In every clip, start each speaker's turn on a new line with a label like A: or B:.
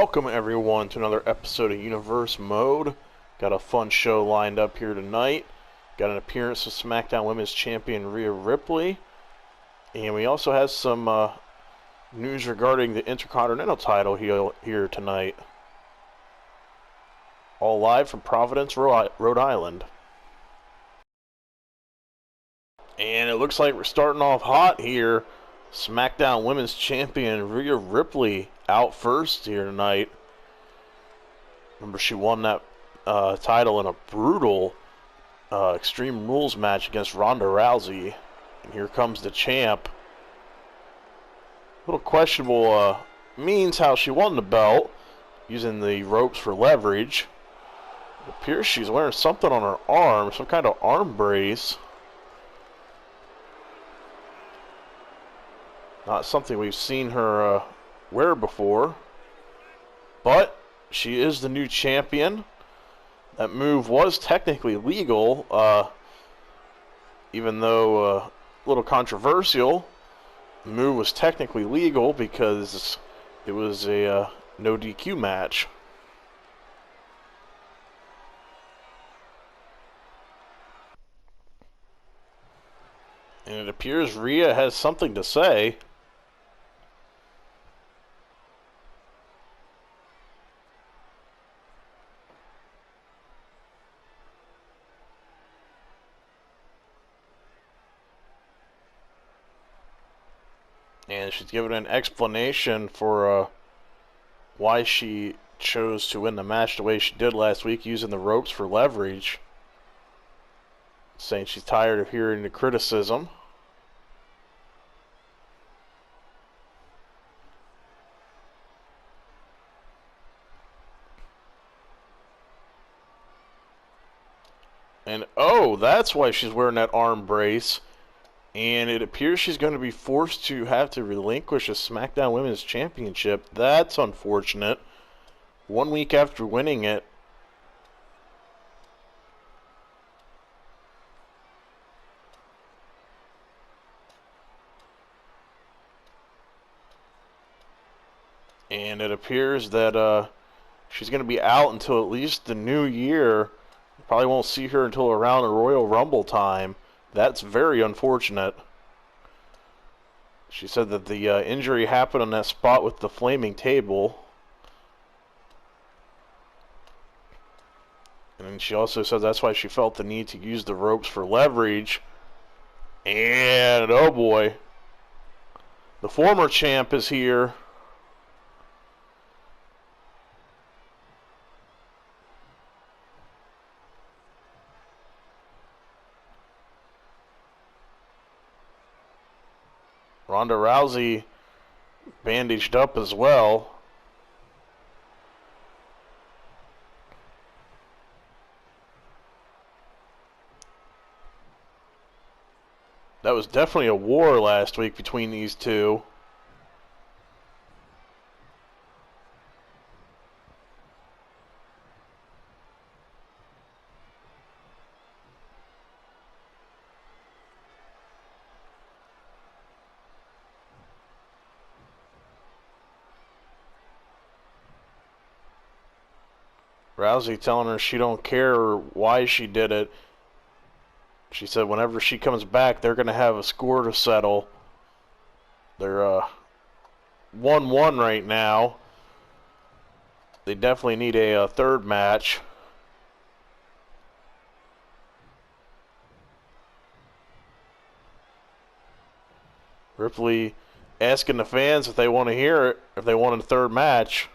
A: Welcome everyone to another episode of Universe Mode. Got a fun show lined up here tonight. Got an appearance of Smackdown Women's Champion Rhea Ripley. And we also have some news regarding the Intercontinental Title here tonight. All live from Providence, Rhode Island. And it looks like we're starting off hot here. SmackDown Women's Champion Rhea Ripley out first here tonight. Remember, she won that title in a brutal Extreme Rules match against Ronda Rousey. And here comes the champ. A little questionable means how she won the belt, using the ropes for leverage. It appears she's wearing something on her arm, some kind of arm brace. Not something we've seen her wear before. But she is the new champion. That move was technically legal, even though a little controversial. The move was technically legal because it was a no DQ match. And it appears Rhea has something to say. And she's given an explanation for why she chose to win the match the way she did last week, using the ropes for leverage. Saying she's tired of hearing the criticism. And oh, that's why she's wearing that arm brace. And it appears she's going to be forced to have to relinquish a SmackDown Women's Championship. That's unfortunate. 1 week after winning it. And it appears that she's going to be out until at least the new year. Probably won't see her until around the Royal Rumble time. That's very unfortunate. She said that the injury happened on that spot with the flaming table. And then she also said that's why she felt the need to use the ropes for leverage. And oh boy, the former champ is here. Ronda Rousey bandaged up as well. That was definitely a war last week between these two. Rousey telling her she don't care why she did it. She said whenever she comes back, they're going to have a score to settle. They're 1-1 right now. They definitely need a third match. Ripley asking the fans if they want to hear it, if they want a third match.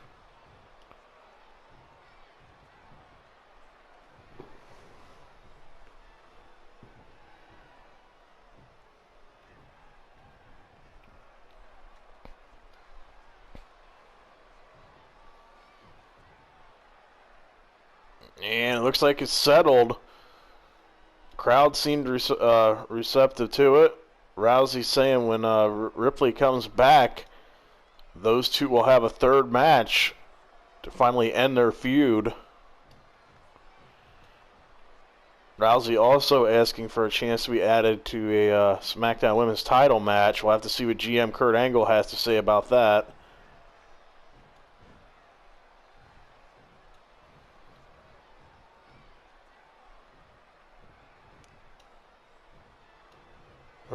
A: And it looks like it's settled. Crowd seemed receptive to it. Rousey saying when Ripley comes back, those two will have a third match to finally end their feud. Rousey also asking for a chance to be added to a SmackDown Women's Title match. We'll have to see what GM Kurt Angle has to say about that.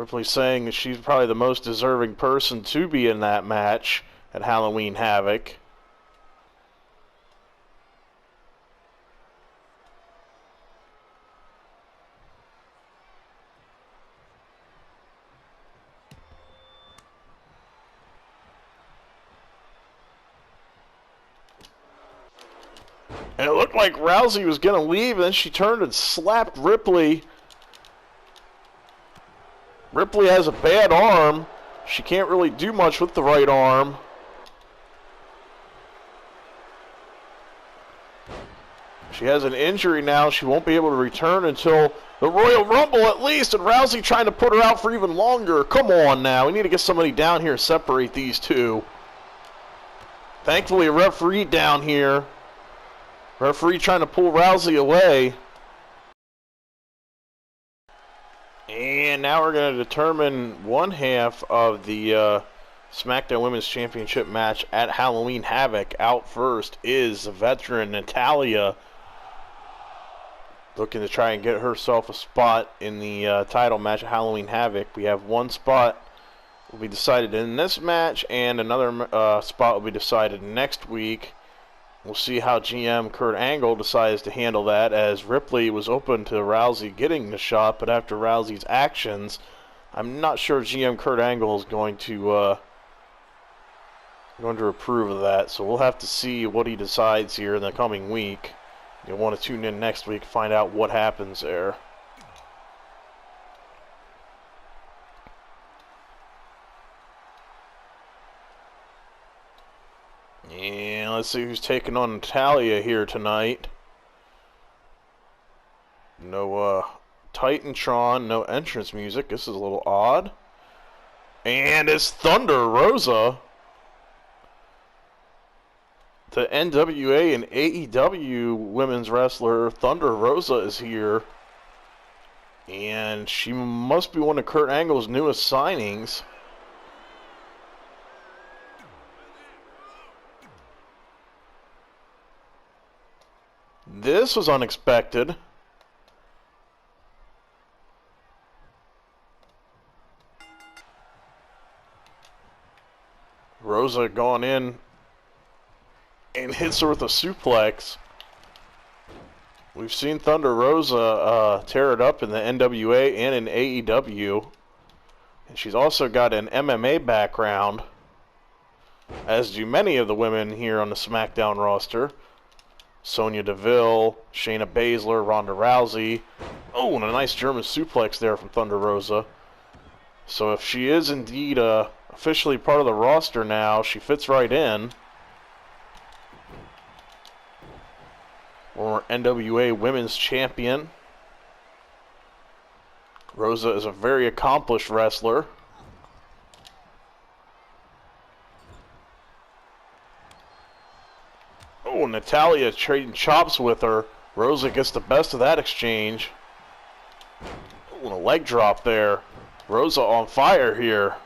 A: Ripley saying that she's probably the most deserving person to be in that match at Halloween Havoc. And it looked like Rousey was going to leave, and then she turned and slapped Ripley. Ripley has a bad arm. She can't really do much with the right arm. She has an injury now. She won't be able to return until the Royal Rumble at least, and Rousey trying to put her out for even longer. Come on now. We need to get somebody down here and separate these two. Thankfully, a referee down here. Referee trying to pull Rousey away. And now we're going to determine one half of the SmackDown Women's Championship match at Halloween Havoc. Out first is the veteran Natalya, looking to try and get herself a spot in the title match at Halloween Havoc. We have one spot will be decided in this match, and another spot will be decided next week. We'll see how GM Kurt Angle decides to handle that, as Ripley was open to Rousey getting the shot, but after Rousey's actions, I'm not sure GM Kurt Angle is going to approve of that. So we'll have to see what he decides here in the coming week. You'll want to tune in next week to find out what happens there. And let's see who's taking on Natalya here tonight. No Titantron, no entrance music. This is a little odd. And it's Thunder Rosa. The NWA and AEW women's wrestler Thunder Rosa is here. And she must be one of Kurt Angle's newest signings. This was unexpected. Rosa gone in and hits her with a suplex. We've seen Thunder Rosa tear it up in the NWA and in AEW. And she's also got an MMA background, as do many of the women here on the SmackDown roster. Sonya Deville, Shayna Baszler, Ronda Rousey. Oh, and a nice German suplex there from Thunder Rosa. So if she is indeed officially part of the roster now, she fits right in. Former NWA Women's Champion. Rosa is a very accomplished wrestler. Oh, Natalya trading chops with her. Rosa gets the best of that exchange. Oh, and a leg drop there. Rosa on fire here.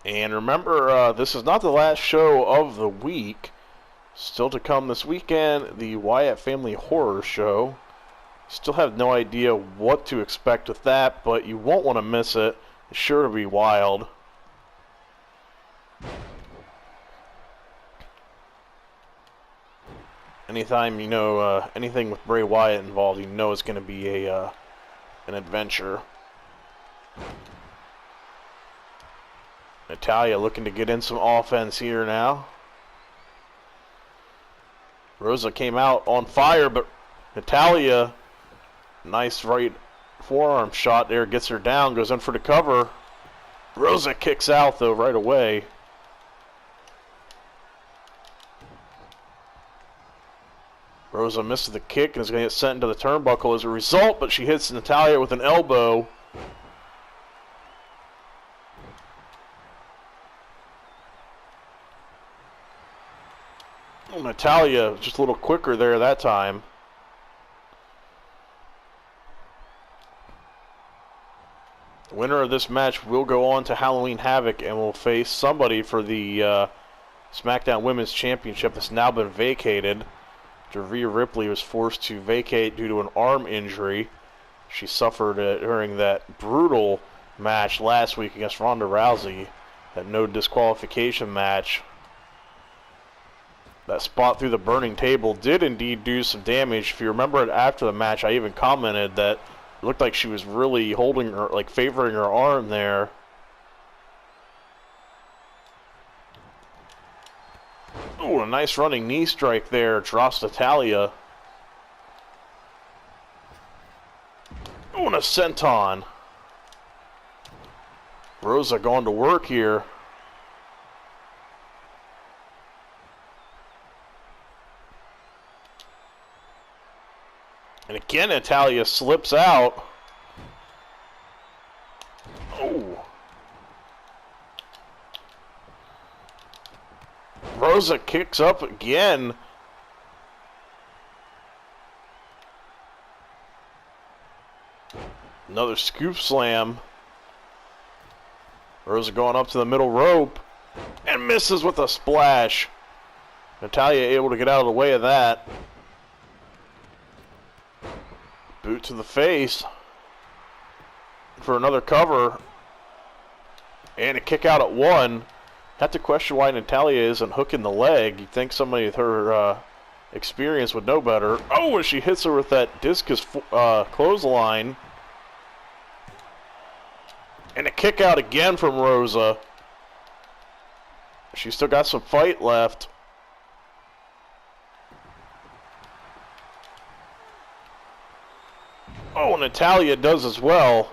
A: And remember, this is not the last show of the week. Still to come this weekend, the Wyatt Family Horror Show. Still have no idea what to expect with that, but you won't want to miss it. It's sure to be wild. Anytime you know anything with Bray Wyatt involved, you know it's going to be an adventure. Natalya looking to get in some offense here now. Rosa came out on fire, but Natalya, nice right forearm shot there, gets her down, goes in for the cover. Rosa kicks out though right away. Rosa misses the kick and is going to get sent into the turnbuckle as a result, but she hits Natalya with an elbow. Oh, Natalya just a little quicker there that time. The winner of this match will go on to Halloween Havoc and will face somebody for the SmackDown Women's Championship that's now been vacated. Rhea Ripley was forced to vacate due to an arm injury she suffered during that brutal match last week against Ronda Rousey, that no disqualification match. That spot through the burning table did indeed do some damage. If you remember it after the match, I even commented that it looked like she was really holding her, like favoring her arm there. Ooh, a nice running knee strike there. Drops Natalya. Ooh, and a senton. Rosa going to work here. And again, Natalya slips out. Oh. Rosa kicks up again. Another scoop slam. Rosa going up to the middle rope and misses with a splash. Natalya able to get out of the way of that. Boot to the face for another cover. And a kick out at one. Have to question why Natalya isn't hooking the leg. You'd think somebody with her experience would know better. Oh, and she hits her with that discus clothesline. And a kick out again from Rosa. She's still got some fight left. Oh, Natalya does as well.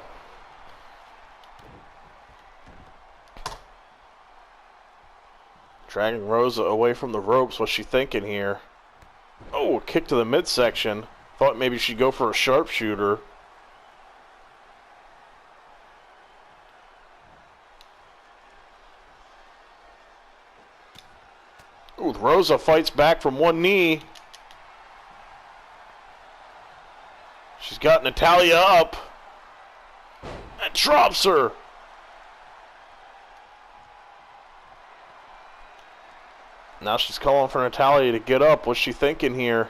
A: Dragging Rosa away from the ropes. What's she thinking here? Oh, a kick to the midsection. Thought maybe she'd go for a sharpshooter. Ooh, Rosa fights back from one knee. She's got Natalya up. And drops her. Now she's calling for Natalya to get up. What's she thinking here?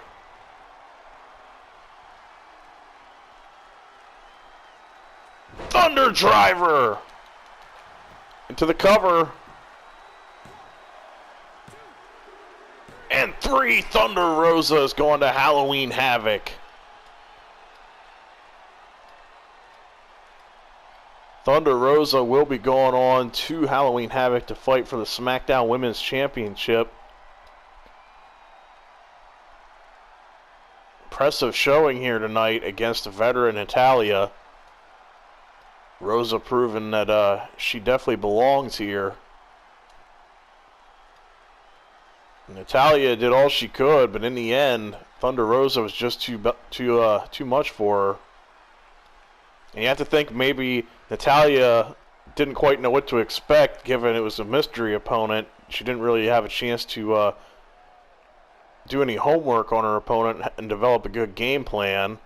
A: Thunder Driver! Into the cover. And 3 Thunder Rosas going to Halloween Havoc. Thunder Rosa will be going on to Halloween Havoc to fight for the Smackdown Women's Championship. Impressive showing here tonight against the veteran Natalya. Rosa proving that she definitely belongs here. Natalya did all she could, but in the end, Thunder Rosa was just too much for her. And you have to think maybe Natalya didn't quite know what to expect, given it was a mystery opponent. She didn't really have a chance to do any homework on her opponent and develop a good game plan.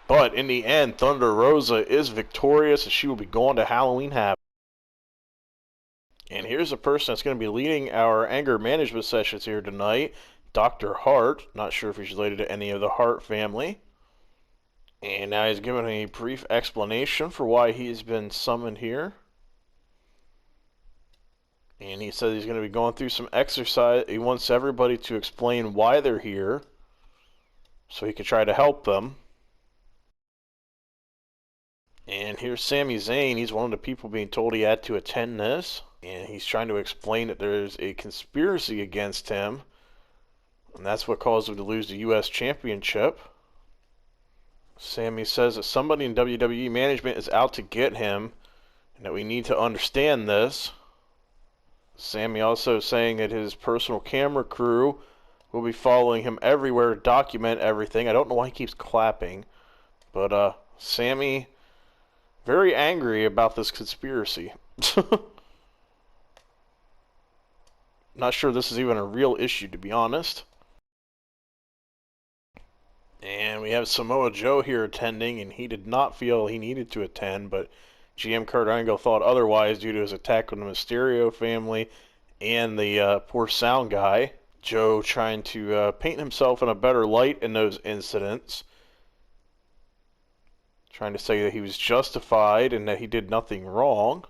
A: But in the end, Thunder Rosa is victorious, and she will be going to Halloween Havoc. And here's a person that's going to be leading our anger management sessions here tonight, Dr. Hart. Not sure if he's related to any of the Hart family. And now he's given a brief explanation for why he's been summoned here. And he says he's going to be going through some exercise. He wants everybody to explain why they're here, so he can try to help them. And here's Sami Zayn. He's one of the people being told he had to attend this. And he's trying to explain that there's a conspiracy against him. And that's what caused him to lose the U.S. Championship. Sami says that somebody in WWE management is out to get him, and that we need to understand this. Sami also saying that his personal camera crew will be following him everywhere to document everything. I don't know why he keeps clapping, but Sami very angry about this conspiracy. Not sure this is even a real issue, to be honest. And we have Samoa Joe here attending, and he did not feel he needed to attend, but GM Kurt Angle thought otherwise due to his attack on the Mysterio family and the poor sound guy. Joe trying to paint himself in a better light in those incidents. Trying to say that he was justified and that he did nothing wrong.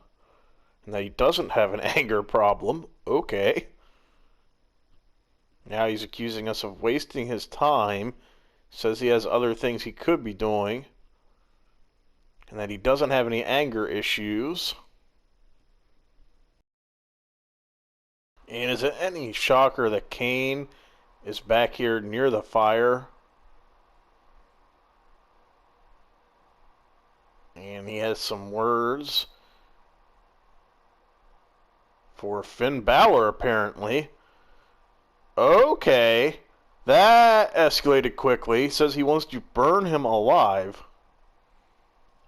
A: And that he doesn't have an anger problem. Okay. Now he's accusing us of wasting his time. Says he has other things he could be doing. And that he doesn't have any anger issues. And is it any shocker that Kane is back here near the fire? And he has some words for Finn Balor, apparently. Okay. That escalated quickly. He says he wants to burn him alive.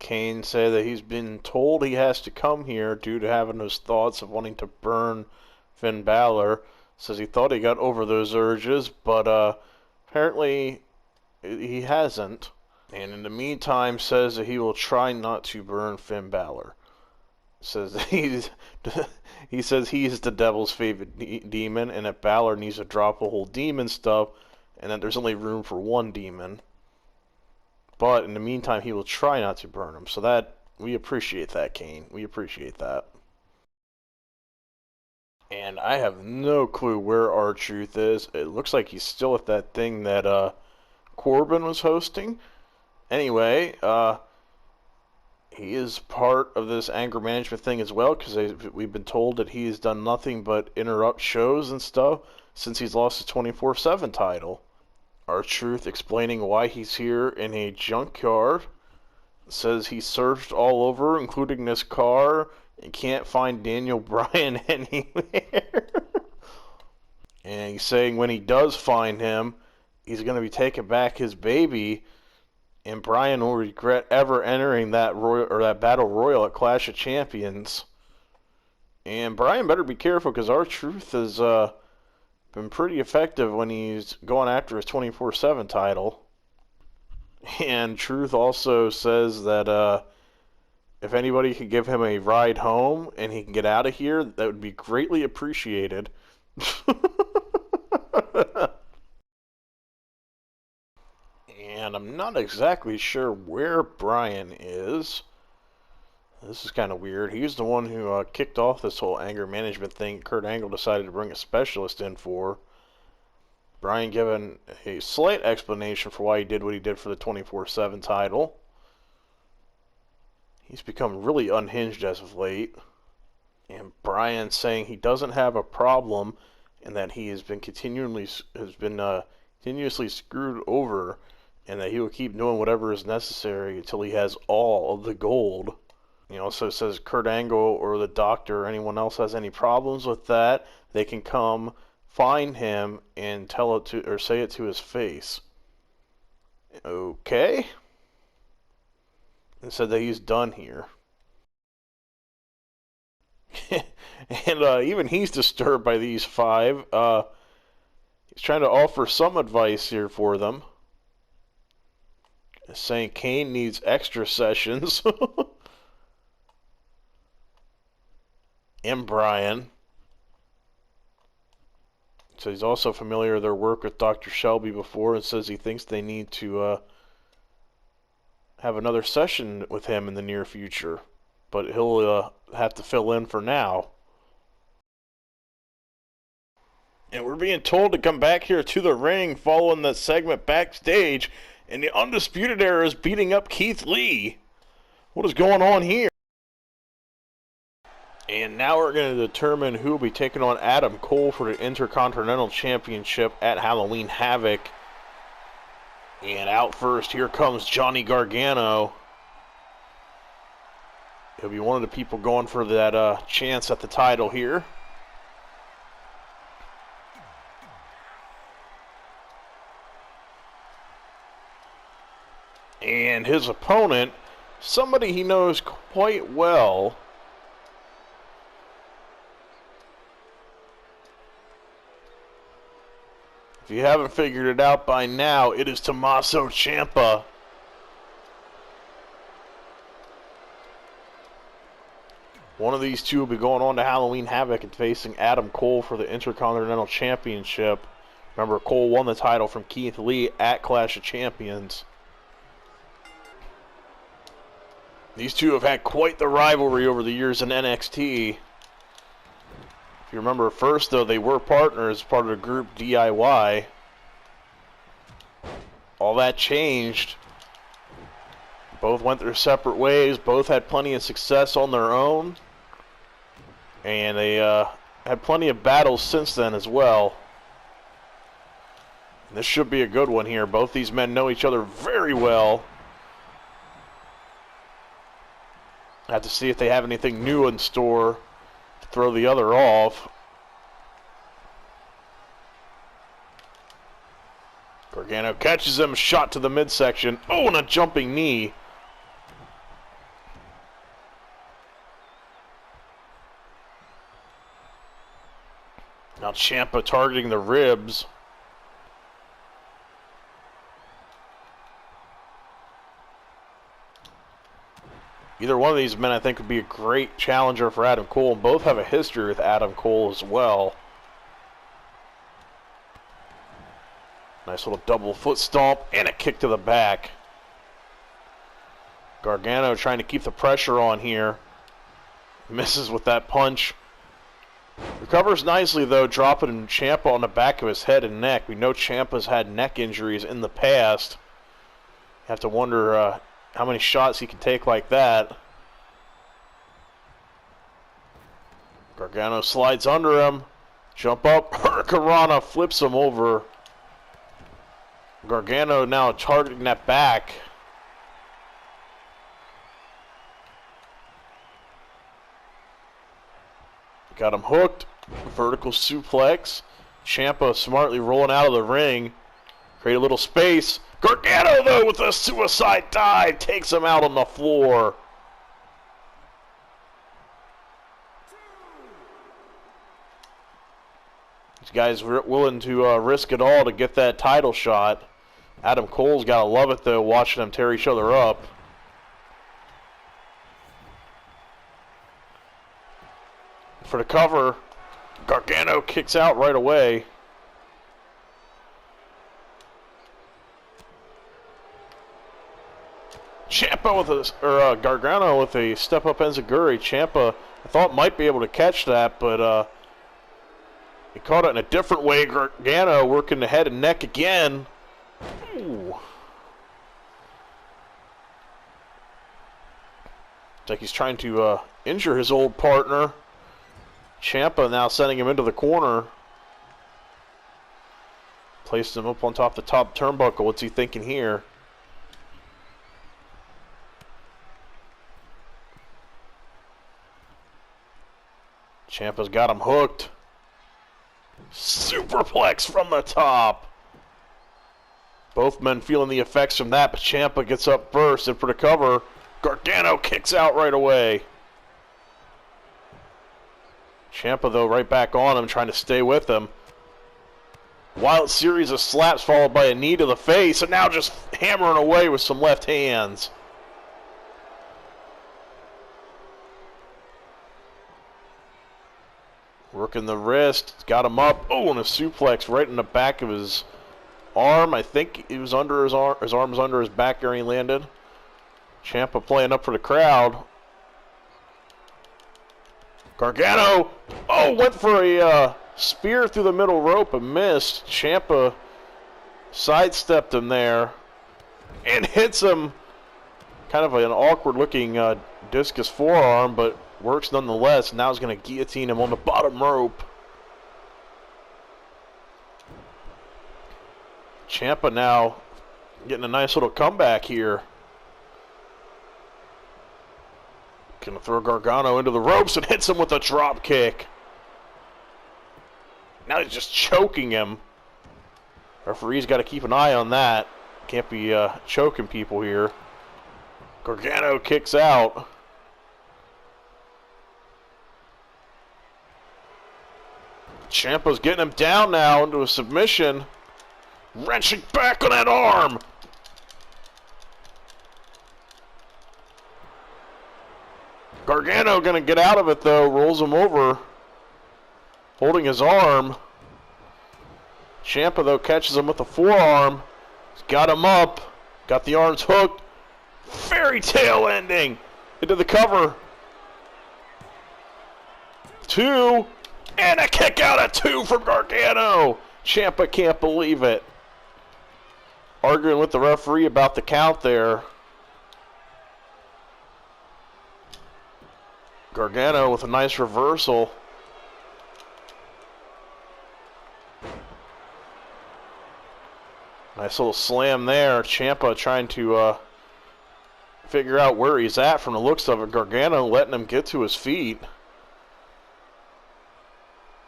A: Kane said that he's been told he has to come here due to having those thoughts of wanting to burn Finn Balor. Says he thought he got over those urges, but apparently he hasn't. And in the meantime says that he will try not to burn Finn Balor. Says that he says he's the devil's favorite demon, and that Balor needs to drop the whole demon stuff, and that there's only room for one demon. But in the meantime, he will try not to burn him. So that, we appreciate that, Kane. We appreciate that. And I have no clue where R-Truth is. It looks like he's still at that thing that Corbin was hosting. Anyway, he is part of this anger management thing as well, because we've been told that he has done nothing but interrupt shows and stuff since he's lost his 24/7 title. R-Truth explaining why he's here in a junkyard. Says he searched all over, including this car, and can't find Daniel Bryan anywhere. And he's saying when he does find him, he's going to be taking back his baby, and Bryan will regret ever entering that battle royal at Clash of Champions. And Bryan better be careful, because R-Truth has been pretty effective when he's going after his 24/7 title. And Truth also says that if anybody could give him a ride home and he can get out of here, that would be greatly appreciated. And I'm not exactly sure where Bryan is. This is kind of weird. He's the one who kicked off this whole anger management thing Kurt Angle decided to bring a specialist in for. Bryan given a slight explanation for why he did what he did for the 24/7 title. He's become really unhinged as of late. And Bryan saying he doesn't have a problem and that he has been continuously screwed over, and that he will keep doing whatever is necessary until he has all of the gold. He also says Kurt Angle or the doctor or anyone else has any problems with that, they can come find him and tell it to, or say it to his face. Okay. And said that he's done here. And even he's disturbed by these five. He's trying to offer some advice here for them. Saying Kane needs extra sessions. And Bryan. So he's also familiar with their work with Dr. Shelby before, and says he thinks they need to have another session with him in the near future. But he'll have to fill in for now. And we're being told to come back here to the ring following the segment backstage, and the Undisputed Era is beating up Keith Lee. What is going on here? And now we're going to determine who will be taking on Adam Cole for the Intercontinental Championship at Halloween Havoc. And out first, here comes Johnny Gargano. He'll be one of the people going for that chance at the title here. And his opponent, somebody he knows quite well. If you haven't figured it out by now, it is Tommaso Ciampa. One of these two will be going on to Halloween Havoc and facing Adam Cole for the Intercontinental Championship. Remember, Cole won the title from Keith Lee at Clash of Champions. These two have had quite the rivalry over the years in NXT. If you remember first, though, they were partners, part of the group DIY. All that changed. Both went their separate ways. Both had plenty of success on their own. And they had plenty of battles since then as well. This should be a good one here. Both these men know each other very well. Have to see if they have anything new in store to throw the other off. Gargano catches him, shot to the midsection. Oh, and a jumping knee. Now Ciampa targeting the ribs. Either one of these men, I think, would be a great challenger for Adam Cole. Both have a history with Adam Cole as well. Nice little double foot stomp and a kick to the back. Gargano trying to keep the pressure on here. Misses with that punch. Recovers nicely, though, dropping Ciampa on the back of his head and neck. We know Ciampa's had neck injuries in the past. You have to wonder how many shots he can take like that. Gargano slides under him. Jump up. Hurricanrana flips him over. Gargano now targeting that back. Got him hooked. Vertical suplex. Ciampa smartly rolling out of the ring. Create a little space. Gargano, though, with a suicide dive, takes him out on the floor. These guys were willing to risk it all to get that title shot. Adam Cole's got to love it, though, watching them tear each other up. For the cover, Gargano kicks out right away. Gargano with a step-up enziguri. Ciampa, I thought, might be able to catch that, but he caught it in a different way. Gargano working the head and neck again. Ooh. Looks like he's trying to injure his old partner. Ciampa now sending him into the corner. Placed him up on top of the top turnbuckle. What's he thinking here? Ciampa's got him hooked. Superplex from the top. Both men feeling the effects from that, but Ciampa gets up first, and for the cover, Gargano kicks out right away. Ciampa, though, right back on him, trying to stay with him. Wild series of slaps followed by a knee to the face, and now just hammering away with some left hands. Working the wrist, got him up. Oh, and a suplex right in the back of his arm. I think he was under his arm. His arm was under his back where he landed. Ciampa playing up for the crowd. Gargano, went for a spear through the middle rope and missed. Ciampa sidestepped him there and hits him. Kind of an awkward-looking discus forearm, but works nonetheless. Now he's going to guillotine him on the bottom rope. Ciampa now getting a nice little comeback here. Gonna throw Gargano into the ropes and hits him with a drop kick. Now he's just choking him. Referee's got to keep an eye on that. Can't be choking people here. Gargano kicks out. Ciampa's getting him down now into a submission. Wrenching back on that arm. Gargano going to get out of it, though. Rolls him over. Holding his arm. Ciampa, though, catches him with the forearm. He's got him up. Got the arms hooked. Fairy tale ending into the cover. 2. And a kick out at 2 from Gargano. Ciampa can't believe it. Arguing with the referee about the count there. Gargano with a nice reversal. Nice little slam there. Ciampa trying to figure out where he's at from the looks of it. Gargano letting him get to his feet.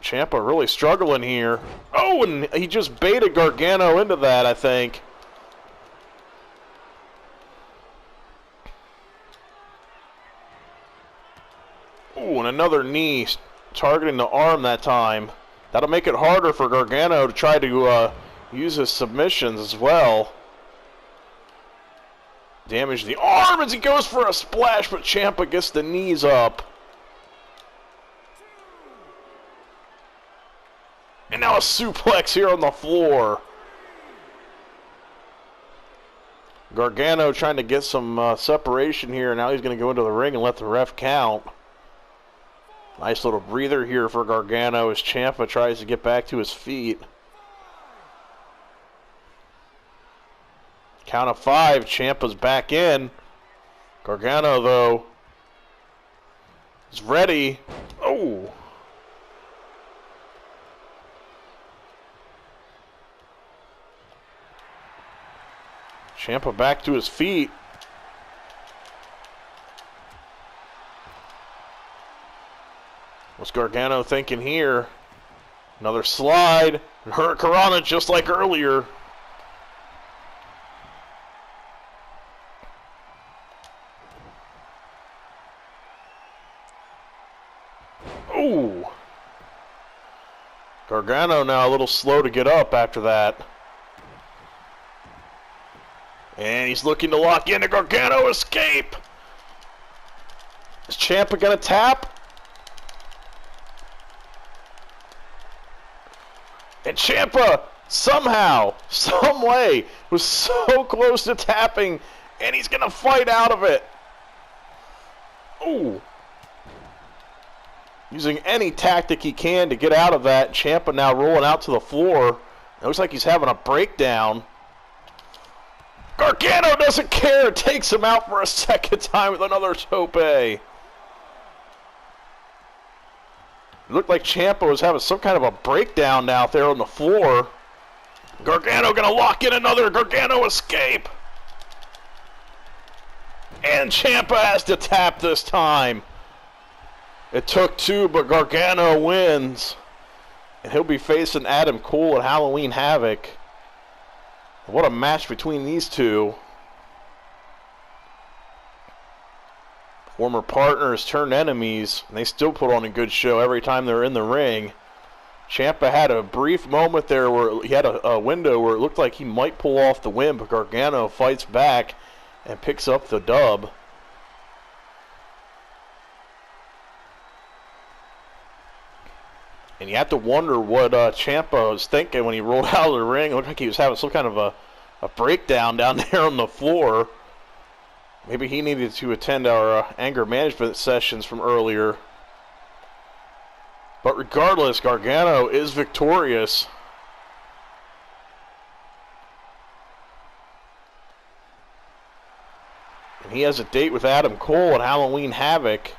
A: Ciampa really struggling here. Oh, and he just baited Gargano into that, I think. Ooh, and another knee targeting the arm that time. That'll make it harder for Gargano to try to use his submissions as well. Damage the arm as he goes for a splash, but Ciampa gets the knees up. And now a suplex here on the floor. Gargano trying to get some separation here. Now he's going to go into the ring and let the ref count. Nice little breather here for Gargano as Ciampa tries to get back to his feet. Count of 5, Ciampa's back in. Gargano, though, is ready. Oh. Ciampa back to his feet. What's Gargano thinking here? Another slide. And Hurricanrana just like earlier. Ooh. Gargano now a little slow to get up after that. And he's looking to lock in. Gargano escape. Is Ciampa gonna tap? And Ciampa somehow, some way, was so close to tapping, and he's gonna fight out of it. Ooh. Using any tactic he can to get out of that. Ciampa now rolling out to the floor. It looks like he's having a breakdown. Gargano doesn't care. Takes him out for a second time with another tope. It looked like Ciampa was having some kind of a breakdown out there on the floor. Gargano gonna lock in another Gargano escape. And Ciampa has to tap this time. It took 2, but Gargano wins. And he'll be facing Adam Cole at Halloween Havoc. What a match between these two. Former partners turned enemies, and they still put on a good show every time they're in the ring. Ciampa had a brief moment there where he had a window where it looked like he might pull off the win, but Gargano fights back and picks up the dub. And you have to wonder what Ciampa was thinking when he rolled out of the ring. It looked like he was having some kind of a breakdown down there on the floor. Maybe he needed to attend our anger management sessions from earlier. But regardless, Gargano is victorious. And he has a date with Adam Cole at Halloween Havoc.